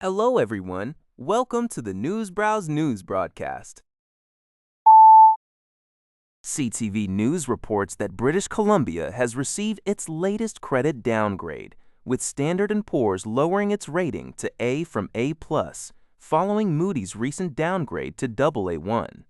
Hello, everyone. Welcome to the News Browse News broadcast. CTV News reports that British Columbia has received its latest credit downgrade, with Standard & Poor's lowering its rating to A from A+, following Moody's recent downgrade to AA1.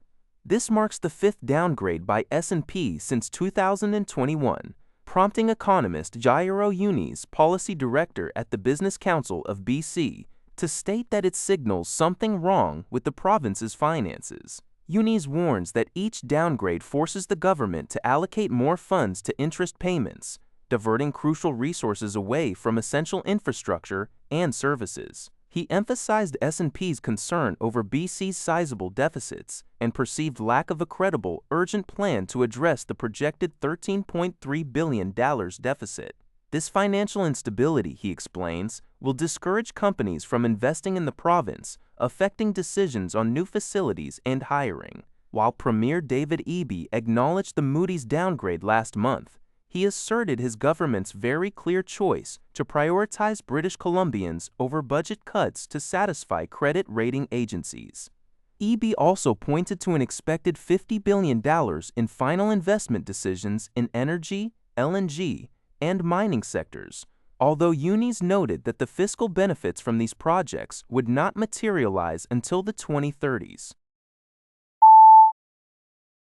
This marks the fifth downgrade by S&P since 2021, prompting economist Jairo Uni's policy director at the Business Council of BC to state that it signals something wrong with the province's finances. Unis warns that each downgrade forces the government to allocate more funds to interest payments, diverting crucial resources away from essential infrastructure and services. He emphasized S&P's concern over BC's sizable deficits and perceived lack of a credible, urgent plan to address the projected $13.3 billion deficit. This financial instability, he explains, will discourage companies from investing in the province, affecting decisions on new facilities and hiring. While Premier David Eby acknowledged the Moody's downgrade last month, he asserted his government's very clear choice to prioritize British Columbians over budget cuts to satisfy credit rating agencies. Eby also pointed to an expected $50 billion in final investment decisions in energy, LNG, and mining sectors, although Unis noted that the fiscal benefits from these projects would not materialize until the 2030s.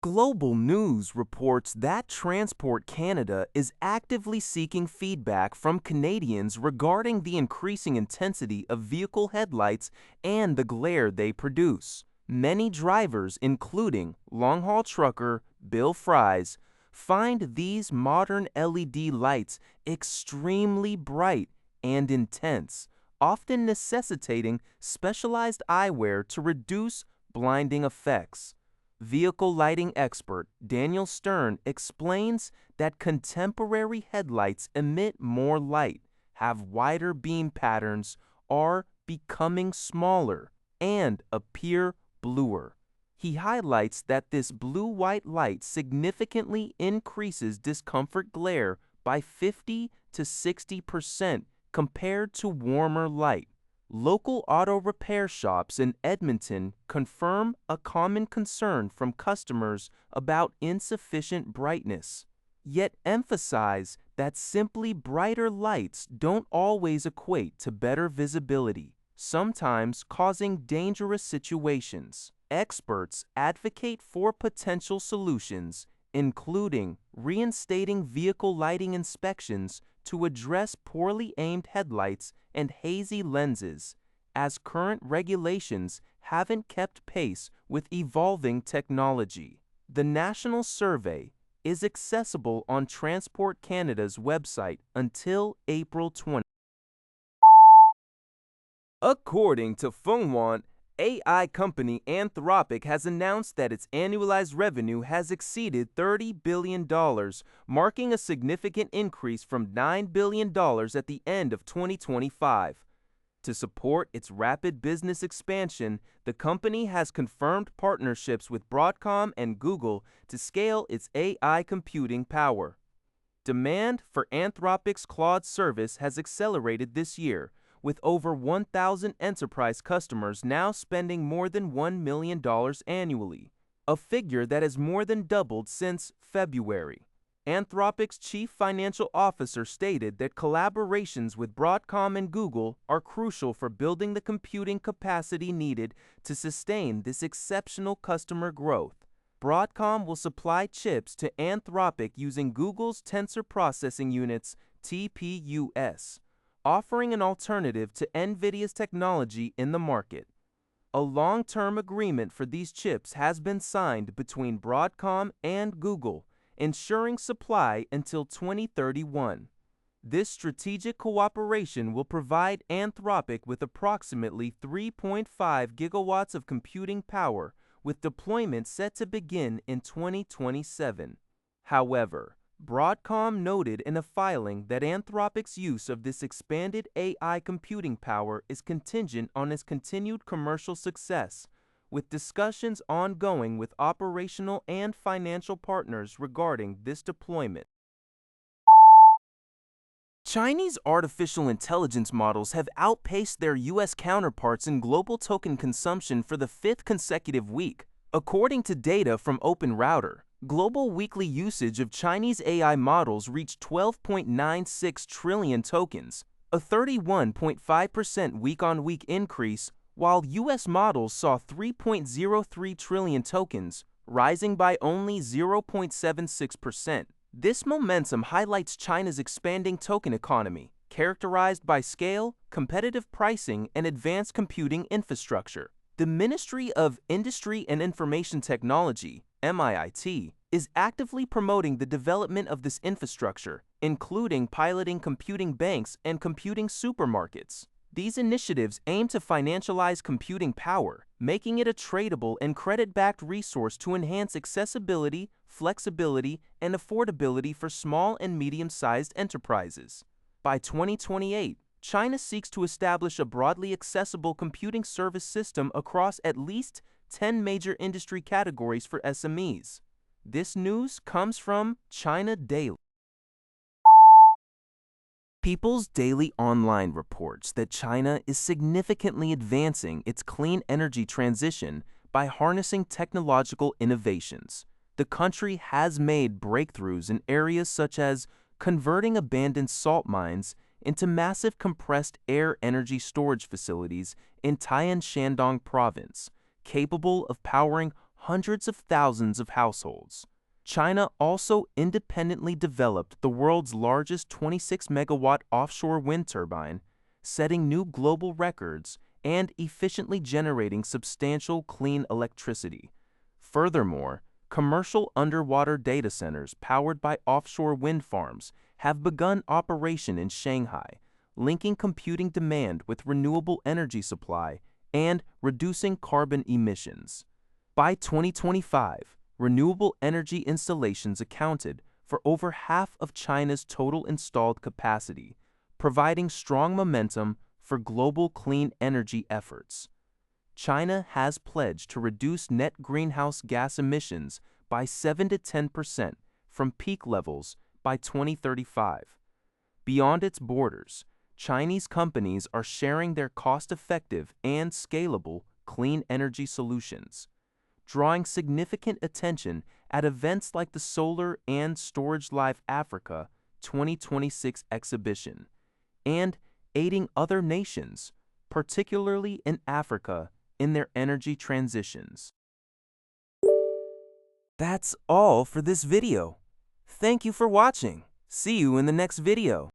Global News reports that Transport Canada is actively seeking feedback from Canadians regarding the increasing intensity of vehicle headlights and the glare they produce. Many drivers, including long-haul trucker Bill Fries, find these modern LED lights extremely bright and intense, often necessitating specialized eyewear to reduce blinding effects. Vehicle lighting expert Daniel Stern explains that contemporary headlights emit more light, have wider beam patterns, are becoming smaller, and appear bluer. He highlights that this blue-white light significantly increases discomfort glare by 50 to 60% compared to warmer light. Local auto repair shops in Edmonton confirm a common concern from customers about insufficient brightness, yet emphasize that simply brighter lights don't always equate to better visibility, sometimes causing dangerous situations. Experts advocate for potential solutions, including reinstating vehicle lighting inspections to address poorly aimed headlights and hazy lenses, as current regulations haven't kept pace with evolving technology. The national survey is accessible on Transport Canada's website until April 20. According to Fengwan, AI company Anthropic has announced that its annualized revenue has exceeded $30 billion, marking a significant increase from $9 billion at the end of 2025. To support its rapid business expansion, the company has confirmed partnerships with Broadcom and Google to scale its AI computing power. Demand for Anthropic's Claude service has accelerated this year, with over 1,000 enterprise customers now spending more than $1 million annually, a figure that has more than doubled since February. Anthropic's chief financial officer stated that collaborations with Broadcom and Google are crucial for building the computing capacity needed to sustain this exceptional customer growth. Broadcom will supply chips to Anthropic using Google's Tensor Processing Units, TPUs, offering an alternative to NVIDIA's technology in the market. A long-term agreement for these chips has been signed between Broadcom and Google, ensuring supply until 2031. This strategic cooperation will provide Anthropic with approximately 3.5 gigawatts of computing power, with deployment set to begin in 2027. However, Broadcom noted in a filing that Anthropic's use of this expanded AI computing power is contingent on its continued commercial success, with discussions ongoing with operational and financial partners regarding this deployment. Chinese artificial intelligence models have outpaced their U.S. counterparts in global token consumption for the fifth consecutive week. According to data from OpenRouter, global weekly usage of Chinese AI models reached 12.96 trillion tokens, a 31.5% week-on-week increase, while U.S. models saw 3.03 trillion tokens, rising by only 0.76%. This momentum highlights China's expanding token economy, characterized by scale, competitive pricing, and advanced computing infrastructure. The Ministry of Industry and Information Technology, MIIT, is actively promoting the development of this infrastructure, including piloting computing banks and computing supermarkets. These initiatives aim to financialize computing power, making it a tradable and credit-backed resource to enhance accessibility, flexibility, and affordability for small and medium-sized enterprises. By 2028, China seeks to establish a broadly accessible computing service system across at least 10 major industry categories for SMEs. This news comes from China Daily. People's Daily Online reports that China is significantly advancing its clean energy transition by harnessing technological innovations. The country has made breakthroughs in areas such as converting abandoned salt mines into massive compressed air energy storage facilities in Tai'an Shandong province, capable of powering hundreds of thousands of households. China also independently developed the world's largest 26-megawatt offshore wind turbine, setting new global records and efficiently generating substantial clean electricity. Furthermore, commercial underwater data centers powered by offshore wind farms have begun operation in Shanghai, linking computing demand with renewable energy supply and reducing carbon emissions. By 2025, renewable energy installations accounted for over half of China's total installed capacity, providing strong momentum for global clean energy efforts. China has pledged to reduce net greenhouse gas emissions by 7 to 10% from peak levels by 2035. Beyond its borders, Chinese companies are sharing their cost-effective and scalable clean energy solutions, drawing significant attention at events like the Solar and Storage Live Africa 2026 exhibition, and aiding other nations, particularly in Africa, in their energy transitions. That's all for this video. Thank you for watching. See you in the next video.